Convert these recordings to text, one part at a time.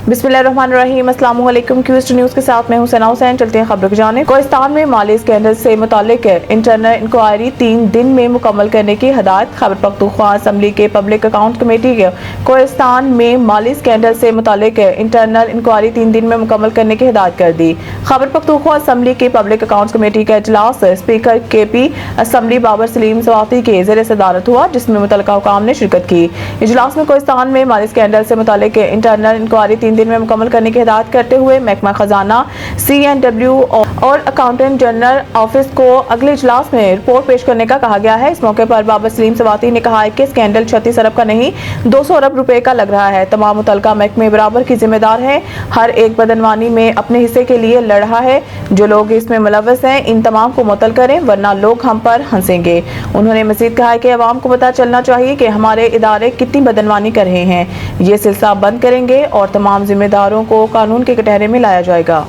बिस्मिल्लाहिर्रहमानिर्रहीम। अस्सलाम वालेकुम। क्यूस्ट न्यूज़ के साथ मैं हूं सना हुसैन। चलते हैं खबरों की जानिब। कोहिस्तान में माली स्कैंडल से मुताल्लिक इंटरनल इंक्वायरी 3 दिन में मुकम्मल करने की हदायत। खैबर पख्तूनख्वा असम्बली के पब्लिक अकाउंट कमेटी के कोहिस्तान में माली स्कैंडल से मुताल्लिक इंटरनल इंक्वायरी 3 दिन में मुकम्मल करने की हदायत कर दी। खैबर पख्तूनख्वा असम्बली के पब्लिक अकाउंट कमेटी का इजलास speaker KP assembly Babar Saleem Swati के ज़ेर सदारत हुआ, जिसमें मुतल्लिका हुकाम ने शिरकत की। इजलास में कोहिस्तान में माली स्कैंडल से मुताल्लिक इंटरनल इंक्वायरी 3 दिन में मुकम्मल करने की हिदायत करते हुए महकमा खजाना CNW और अकाउंटेंट जनरल ऑफिस को अगले इजलास में रिपोर्ट पेश करने का कहा गया है। इस मौके पर बाबर सलीम सवाती ने कहा है कि स्कैंडल 36 अरब का नहीं 200 अरब रुपए का लग रहा है। तमाम मुतल्लिका महकमे बराबर की जिम्मेदार हैं, हर एक बदनवानी में अपने हिस्से के लिए लड़ रहा है। जो लोग इसमें मुलव्वस हैं इन तमाम को मुअत्तल करें, वरना लोग हम पर हंसेंगे। उन्होंने मजीद कहा है कि अवाम को पता चलना चाहिए कि हमारे इदारे कितनी बदनवानी कर रहे हैं। ये सिलसिला बंद करेंगे और तमाम जिम्मेदारों को कानून के कटहरे में लाया जाएगा।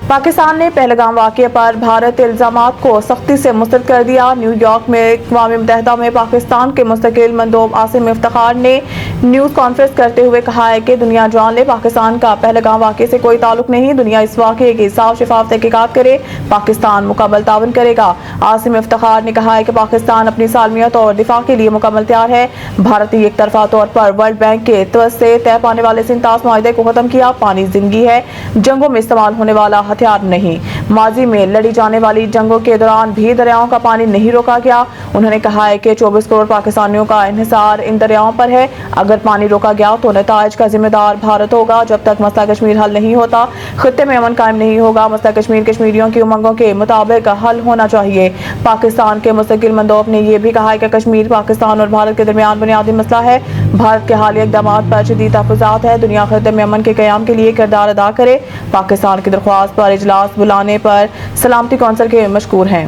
पाकिस्तान ने पहलगाम वाक़या पर भारत इल्ज़ामात को सख्ती से मुस्तरद कर दिया। न्यूयॉर्क में अक़वाम मुत्तहिदा में पाकिस्तान के मुस्तकिल मंदूब आसिम इफ्तिखार ने न्यूज़ कॉन्फ्रेंस करते हुए कहा है कि दुनिया जान ले पाकिस्तान का पहलगाम वाक़े से कोई ताल्लुक नहीं। दुनिया इस वाक़े की साफ शफाफ तहक़ीक़ात करे, पाकिस्तान मुकम्मल तावन करेगा। आसिम इफ्तिखार ने कहा है कि पाकिस्तान अपनी सालमियत और दिफा के लिए मुकम्मल तैयार है। भारत ने एक तरफा तौर पर वर्ल्ड बैंक के तवज्जो से तय पाने वाले सिंतास मुआहदे को खत्म किया। पानी जिंदगी है, जंगों में इस्तेमाल होने वाला हथियार नहीं। माजी में लड़ी जाने वाली जंगों के दौरान भी दरियाओं का पानी नहीं रोका गया। उन्होंने कहा है कि 24 करोड़ पाकिस्तानियों का इन्हिसार इन दरियाओं पर है। अगर पानी रोका गया तो नताइज का जिम्मेदार भारत होगा। जब तक मसला कश्मीर हल नहीं होता, खित्ते में अमन कायम नहीं होगा। मसला कश्मीर कश्मीरियों की उमंगों के मुताबिक हल होना चाहिए। पाकिस्तान के मुस्तकिल मंदूब ने यह भी कहा है कि कश्मीर पाकिस्तान और भारत के दरमियान बुनियादी मसला है। भारत के हालिया इक़दामात पर शदीद तहफ़्फ़ुज़ात है। दुनिया खित्ते में अमन के क़याम के लिए किरदार अदा करे। पाकिस्तान की दरख्वास्त पर इजलास बुलाने पर सलामती कौंसिल के मशकूर हैं।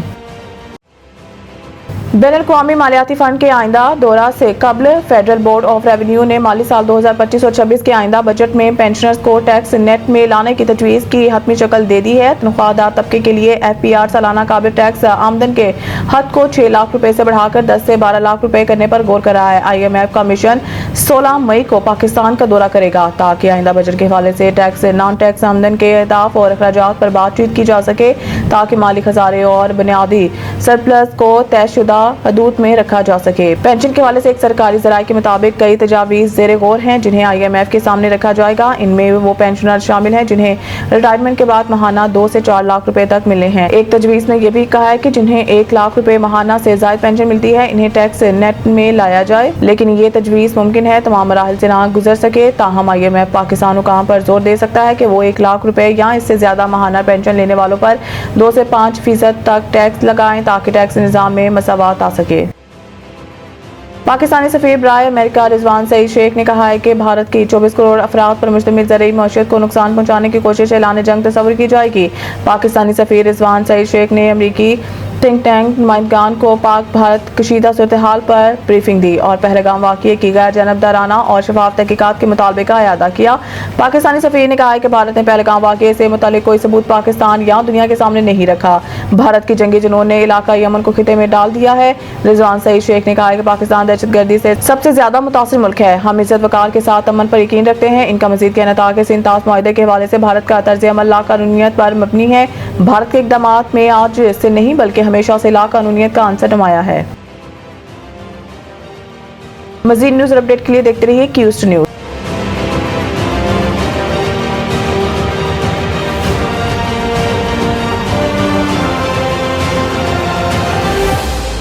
बैनुल-अक़वामी मालियाती फ़ंड के आइंदा दौरा से कबल फेडरल बोर्ड ऑफ रेवेन्यू ने माली साल 2025 और 26 के आइंदा बजट में पेंशनर्स को टैक्स नेट में लाने की तजवीज़ की हतमी शक्ल दे दी है। तनख्वाहदार तबके के लिए FPR सालाना काबिल टैक्स आमदन के हद को 6 लाख रुपए से बढ़ाकर 10 से 12 लाख रुपए करने पर गौर कर रहा है। IMF का मिशन 16 मई को पाकिस्तान का दौरा करेगा ताकि आइंदा बजट के हवाले से टैक्स नॉन टैक्स आमदन के अहदाफ और अखराजात पर बातचीत की जा सके, ताकि माली खजारे और बुनियादी सरप्लस को तयशुदा हदूद में रखा जा सके। पेंशन के हवाले से एक सरकारी ज़राए के मुताबिक कई तजावीज़ ज़ेरे गौर हैं, जिन्हें IMF के सामने रखा जाएगा। इनमें वो पेंशनर शामिल हैं जिन्हें रिटायरमेंट के बाद माहाना 2 से 4 लाख रुपए तक मिले हैं। एक तजवीज़ में यह भी कहा है कि जिन्हें 1 लाख रुपए माहाना से ज़ायद पेंशन मिलती है, इन्हें टैक्स नेट में लाया जाए। लेकिन ये तजवीज़ मुमकिन है तमाम मराहिल से ना गुजर सके। ताहम IMF पाकिस्तान हुकाम पर जोर दे सकता है कि वो 1 लाख रुपए या इससे ज्यादा माहाना पेंशन लेने वालों पर 2 से 5% तक टैक्स लगाएं, ताकि टैक्स निज़ाम में मसावत आ सके। पाकिस्तानी सफीर बराए अमेरिका रिजवान सईद शेख ने कहा है कि भारत की 24 करोड़ अफराद पर मुश्तमिल ज़रई मईशत को नुकसान पहुंचाने की कोशिश ऐलान जंग तस्वुर की जाएगी। पाकिस्तानी सफीर रिजवान सईद शेख ने अमरीकी थिंक टैंक नुमाइंदगान को पाक भारत कशीदा सूरत हाल पर ब्रीफिंग दी और पहलगाम वाक़ये की गैर जानबदाराना और शफाफ तहकीकात के मुतालबे का अयादा किया। पाकिस्तानी सफीर ने कहा है कि भारत ने पहलगाम वाक़ये से मुतालिक कोई सबूत पाकिस्तान या दुनिया के सामने नहीं रखा। भारत की जंगी जुनून ने इलाकाई अमन को खिते में डाल दिया है। रिजवान सईद शेख ने कहा है कि पाकिस्तान दहशतगर्दी से सबसे ज्यादा मुतासिर मुल्क है। हम इज्जत वकार के साथ अमन पर यकीन रखते हैं। इनका मजीद कहना था कि सिंतास मुआहदे के हवाले से भारत का तर्ज अमल लाकानूनियत पर मबनी है। भारत के इक़दामात में आज से नहीं बल्कि हमेशा से लाकानूनियत का आंसर नुमाया है। मजीद न्यूज़ अपडेट के लिए देखते रहिए क्यूस्ट न्यूज़।